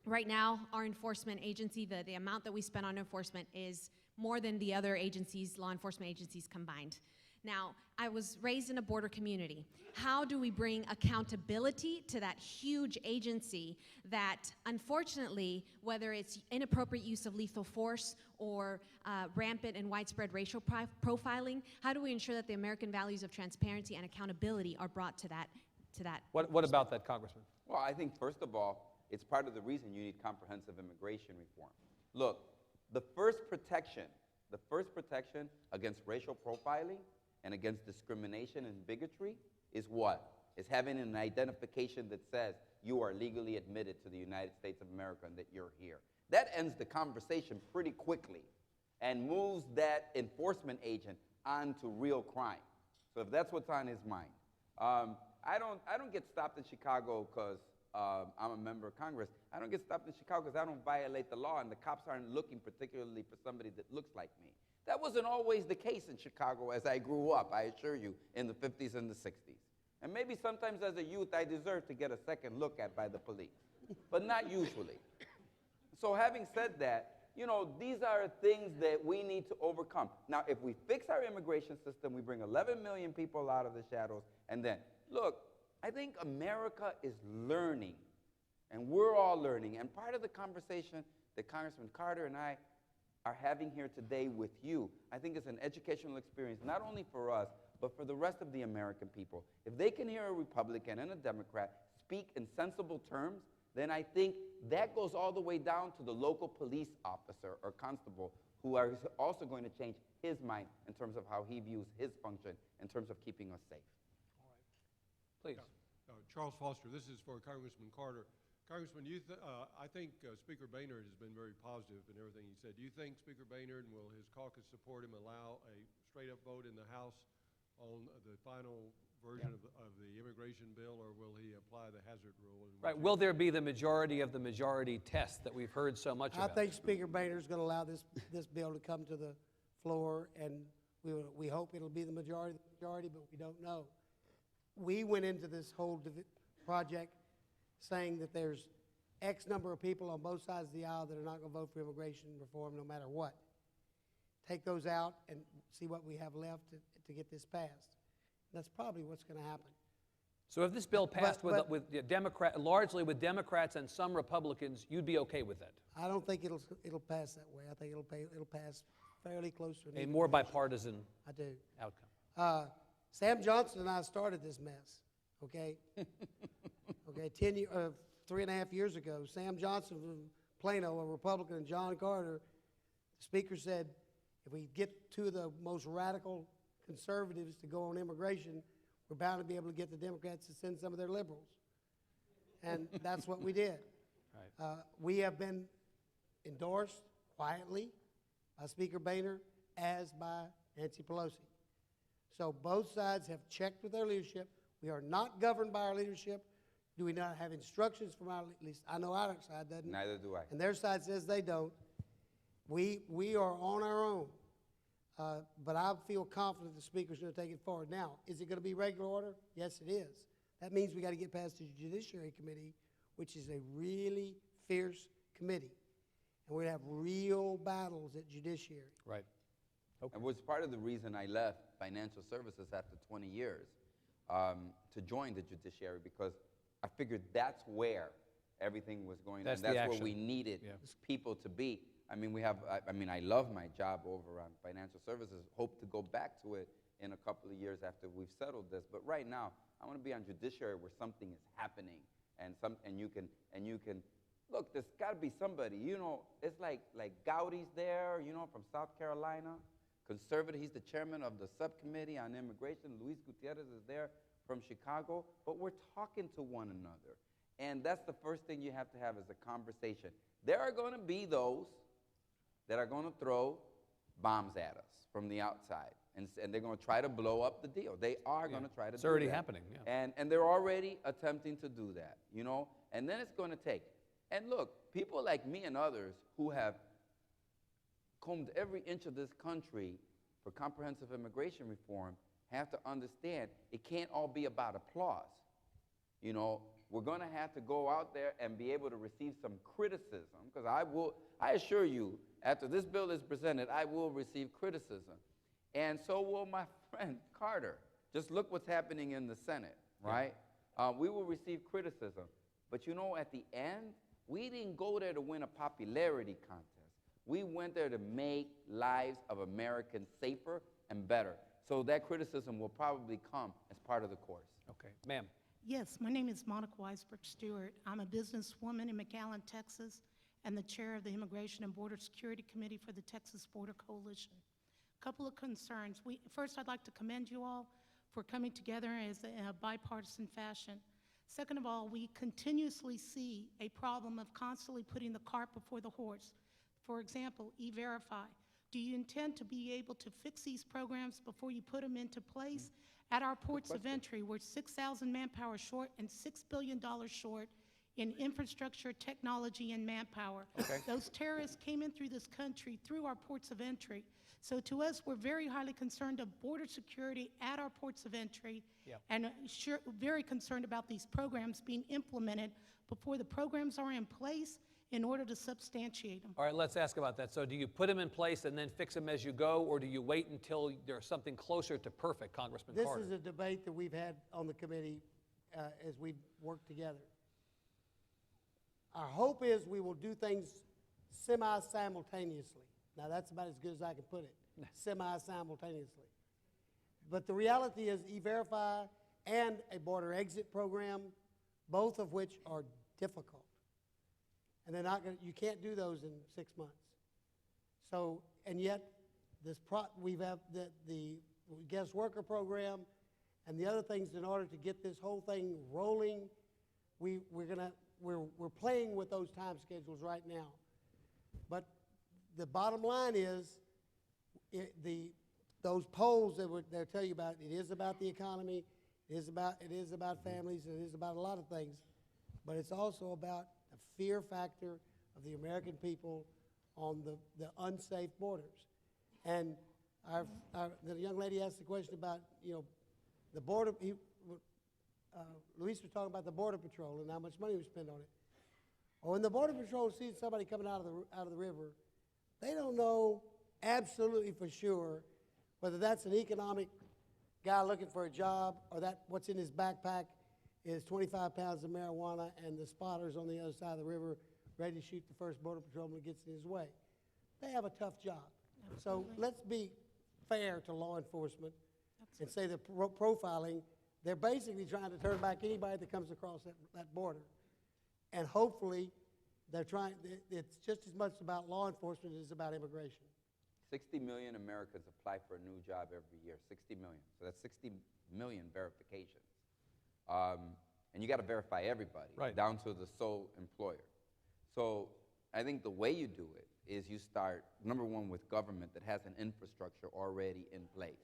right now our enforcement agency, the amount that we spend on enforcement is more than the other agencies, law enforcement agencies combined. Now, I was raised in a border community. How do we bring accountability to that huge agency that, unfortunately, whether it's inappropriate use of lethal force or rampant and widespread racial profiling, how do we ensure that the American values of transparency and accountability are brought to that? What about that, Congressman? Well, I think, first of all, it's part of the reason you need comprehensive immigration reform. Look, the first protection against racial profiling and against discrimination and bigotry is what? Is having an identification that says you are legally admitted to the United States of America and that you're here. That ends the conversation pretty quickly and moves that enforcement agent on to real crime. So if that's what's on his mind. I don't get stopped in Chicago because I'm a member of Congress. I don't get stopped in Chicago because I don't violate the law and the cops aren't looking particularly for somebody that looks like me. That wasn't always the case in Chicago as I grew up, I assure you, in the 50s and the 60s. And maybe sometimes as a youth I deserved to get a second look at by the police, but not usually. So having said that, these are things that we need to overcome. Now, if we fix our immigration system, we bring 11 million people out of the shadows, and then, look, I think America is learning, and we're all learning. And part of the conversation that Congressman Carter and I are having here today with you, I think it's an educational experience, not only for us, but for the rest of the American people. If they can hear a Republican and a Democrat speak in sensible terms, then I think that goes all the way down to the local police officer or constable who is also going to change his mind in terms of how he views his function in terms of keeping us safe. All right. Please. Charles Foster, this is for Congressman Carter. Congressman, I think Speaker Boehnert has been very positive in everything he said. Do you think Speaker Boehnert and will his caucus support him allow a straight-up vote in the House on the final version of the immigration bill, or will he apply the hazard rule? Right. Will there be the majority of the majority test that we've heard so much about? I think Speaker Boehnert's going to allow this bill to come to the floor, and we hope it'll be the majority, but we don't know. We went into this whole project saying that there's X number of people on both sides of the aisle that are not going to vote for immigration reform no matter what. Take those out and see what we have left to get this passed. That's probably what's going to happen. So if this bill passed largely with Democrats and some Republicans, you'd be okay with it? I don't think it'll pass that way. I think it'll pass fairly close to an A more bipartisan I do. outcome. Sam Johnson and I started this mess, okay? Okay, 3.5 years ago, Sam Johnson from Plano, a Republican, and John Carter, the speaker said, if we get two of the most radical conservatives to go on immigration, we're bound to be able to get the Democrats to send some of their liberals. And that's what we did. Right. We have been endorsed quietly by Speaker Boehner as by Nancy Pelosi. So both sides have checked with their leadership. We are not governed by our leadership. Do we not have instructions from our, at least I know our side doesn't. Neither do I. And their side says they don't. We are on our own. But I feel confident the Speaker's going to take it forward. Now, is it going to be regular order? Yes, it is. That means we got to get past the Judiciary Committee, which is a really fierce committee. And we're going to have real battles at Judiciary. Right. Okay. And was part of the reason I left financial services after 20 years to join the judiciary, because I figured that's where everything was going. That's and the that's where action. we needed Yeah. people to be. I mean, I love my job over on financial services. Hope to go back to it in a couple of years after we've settled this. But right now, I want to be on judiciary where something is happening, and you can look. There's got to be somebody. You know, it's like Gowdy's there. You know, from South Carolina, conservative. He's the chairman of the subcommittee on immigration. Luis Gutierrez is there from Chicago. But we're talking to one another, and that's the first thing you have to have is a conversation. There are going to be those that are going to throw bombs at us from the outside, and they're going to try to blow up the deal. They are going to try to do that. It's already happening, yeah. And they're already attempting to do that, you know? And then it's going to take. And look, people like me and others who have combed every inch of this country for comprehensive immigration reform have to understand it can't all be about applause. You know, we're going to have to go out there and be able to receive some criticism, because I assure you, after this bill is presented, I will receive criticism. And so will my friend Carter. Just look what's happening in the Senate, right? We will receive criticism. But you know, at the end, we didn't go there to win a popularity contest. We went there to make lives of Americans safer and better. So that criticism will probably come as part of the course. Okay. Ma'am. Yes, my name is Monica Weisberg Stewart. I'm a businesswoman in McAllen, Texas, and the chair of the Immigration and Border Security Committee for the Texas Border Coalition. A couple of concerns. First, I'd like to commend you all for coming together as a bipartisan fashion. Second of all, we continuously see a problem of constantly putting the cart before the horse. For example, E-Verify. Do you intend to be able to fix these programs before you put them into place? At our ports of entry, we're 6,000 manpower short and $6 billion short in infrastructure, technology, and manpower. Okay. Those terrorists came in through this country through our ports of entry. So to us, we're very highly concerned of border security at our ports of entry, and very concerned about these programs being implemented before the programs are in place in order to substantiate them. All right, let's ask about that. So do you put them in place and then fix them as you go, or do you wait until there's something closer to perfect, Congressman Carter? This is a debate that we've had on the committee as we've worked together. Our hope is we will do things semi-simultaneously. Now, that's about as good as I can put it, semi-simultaneously. But the reality is E-Verify and a border exit program, both of which are difficult. And they're not going to, you can't do those in 6 months. So, and yet, we have the guest worker program and the other things in order to get this whole thing rolling. We're playing with those time schedules right now. But the bottom line is, those polls they'll tell you about, it is about the economy, it is about families, it is about a lot of things, but it's also about the fear factor of the American people on the unsafe borders. And the young lady asked the question about, the border. Luis was talking about the Border Patrol and how much money we spend on it. Or when the Border Patrol sees somebody coming out of the river, they don't know absolutely for sure whether that's an economic guy looking for a job or that what's in his backpack is 25 pounds of marijuana and the spotters on the other side of the river ready to shoot the first Border Patrolman that gets in his way. They have a tough job. Absolutely. So let's be fair to law enforcement. and say they're profiling, they're basically trying to turn back anybody that comes across that border. And hopefully, they're trying, it's just as much about law enforcement as about immigration. 60 million Americans apply for a new job every year, 60 million. So that's 60 million verifications. And you got to verify everybody, Right. down to the sole employer. So I think the way you do it is you start, number one, with government that has an infrastructure already in place.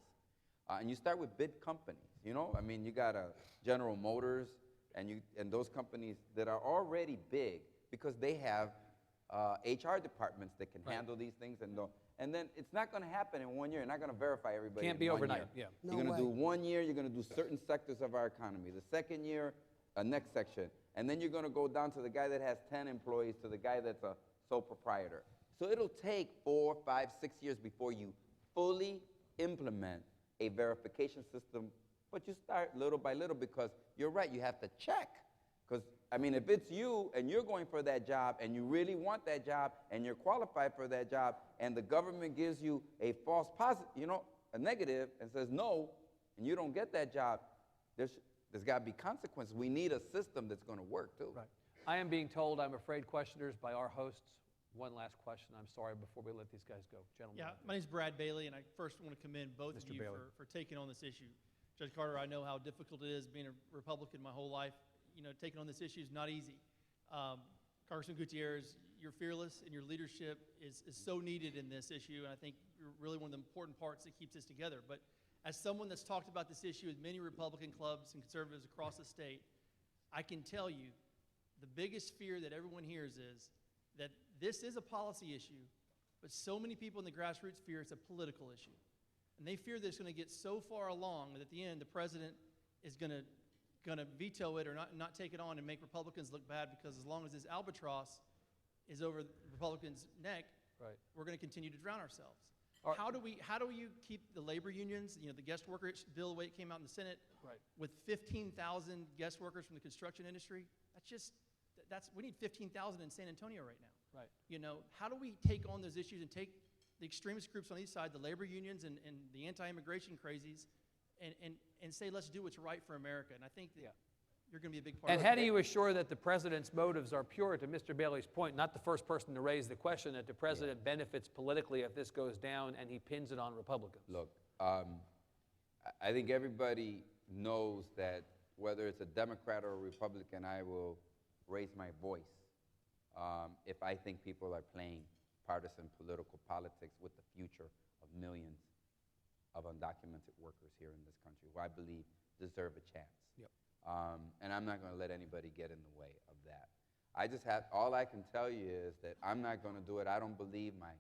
And you start with big companies, you know? I mean, you got General Motors and those companies that are already big because they have HR departments that can handle these things. And then it's not going to happen in 1 year. You're not going to verify everybody Can't in be 1 overnight, year. yeah. No You're going to do way. 1 year, you're going to do certain sectors of our economy. The second year, next section. And then you're going to go down to the guy that has 10 employees to the guy that's a sole proprietor. So it'll take 4, 5, 6 years before you fully implement a verification system. But you start little by little because you're right, you have to check. Because, I mean, if it's you and you're going for that job and you really want that job and you're qualified for that job and the government gives you a false positive, you know, a negative and says no, and you don't get that job, there's got to be consequences. We need a system that's going to work, too. Right. I am being told, I'm afraid, questioners by our hosts. One last question, I'm sorry, before we let these guys go. Gentlemen. Yeah, my name's Brad Bailey, and I first want to commend both Mr. of you Bailey. for taking on this issue. Judge Carter, I know how difficult it is being a Republican my whole life. You know, taking on this issue is not easy. Congressman Gutierrez, you're fearless, and your leadership is so needed in this issue, and I think you're really one of the important parts that keeps this together. But as someone that's talked about this issue with many Republican clubs and conservatives across the state, I can tell you the biggest fear that everyone hears is that this is a policy issue, but so many people in the grassroots fear it's a political issue. And they fear that it's going to get so far along that at the end the president is going to veto it or not take it on and make Republicans look bad, because as long as this albatross is over the Republicans' neck, Right. we're going to continue to drown ourselves. Are- How do you keep the labor unions, you know, the guest worker bill, the way it came out in the Senate, Right. with 15,000 guest workers from the construction industry? We need 15,000 in San Antonio right now. Right. You know, how do we take on those issues and take the extremist groups on each side, the labor unions and the anti-immigration crazies, and say, let's do what's right for America? And I think that you're going to be a big part And of it. how do you assure that the president's motives are pure? To Mr. Bailey's point, not the first person to raise the question that the president benefits politically if this goes down and he pins it on Republicans. Look, I think everybody knows that whether it's a Democrat or a Republican, I will raise my voice if I think people are playing partisan political politics with the future of millions of undocumented workers here in this country who I believe deserve a chance. Yep. And I'm not going to let anybody get in the way of that. All I can tell you is that I'm not going to do it. I don't believe my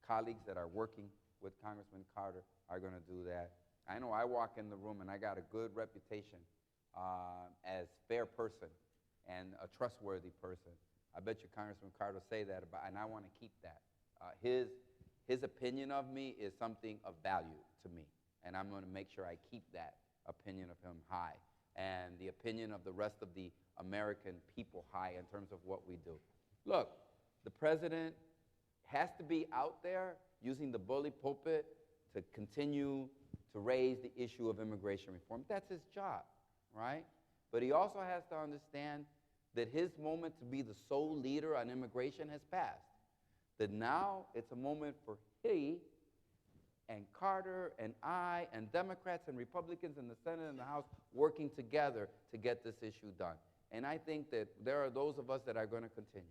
colleagues that are working with Congressman Carter are going to do that. I know I walk in the room and I got a good reputation as fair person and a trustworthy person. I bet you Congressman Carter will say that about, and I want to keep that. His opinion of me is something of value to me, and I'm going to make sure I keep that opinion of him high, and the opinion of the rest of the American people high in terms of what we do. Look, the president has to be out there using the bully pulpit to continue to raise the issue of immigration reform. That's his job, right? But he also has to understand that his moment to be the sole leader on immigration has passed. That now it's a moment for he and Carter and I and Democrats and Republicans in the Senate and the House working together to get this issue done. And I think that there are those of us that are going to continue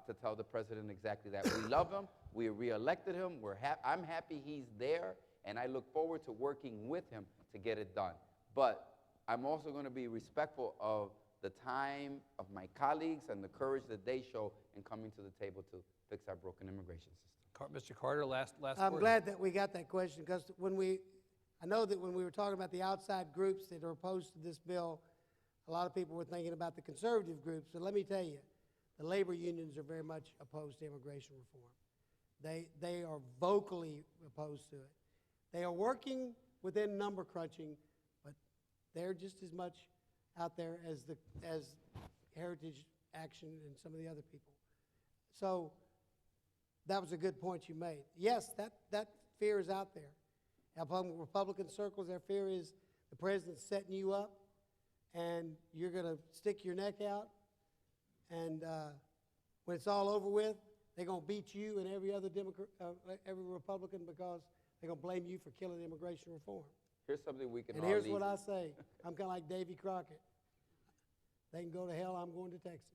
to tell the president exactly that. We love him. We reelected him. I'm happy he's there, and I look forward to working with him to get it done. But I'm also going to be respectful of the time of my colleagues and the courage that they show in coming to the table to fix our broken immigration system. Mr. Carter, last I'm word. glad that we got that question, because I know that when we were talking about the outside groups that are opposed to this bill, a lot of people were thinking about the conservative groups. But let me tell you, the labor unions are very much opposed to immigration reform. They are vocally opposed to it. They are working within number crunching, but they're just as much out there as Heritage Action and some of the other people. So that was a good point you made. Yes, that fear is out there. Among Republican circles, their fear is the president's setting you up, and you're going to stick your neck out, and when it's all over with, they're going to beat you and every other every Republican because they're going to blame you for killing immigration reform. Here's something we can And all here's leave. what I say. I'm kind of like Davy Crockett. They can go to hell, I'm going to Texas.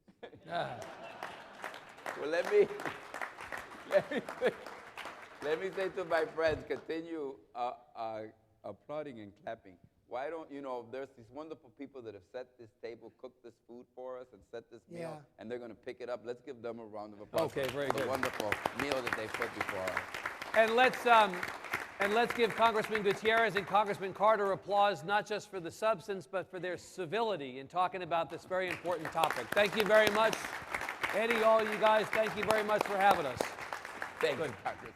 Well, let me say to my friends, continue applauding and clapping. Why don't, there's these wonderful people that have set this table, cooked this food for us, and set this meal, Yeah. and they're going to pick it up. Let's give them a round of applause Okay, very for the good. wonderful meal that they put before us. And let's give Congressman Gutierrez and Congressman Carter applause, not just for the substance, but for their civility in talking about this very important topic. Thank you very much. Eddie, all you guys, thank you very much for having us. Thank you, Congressman.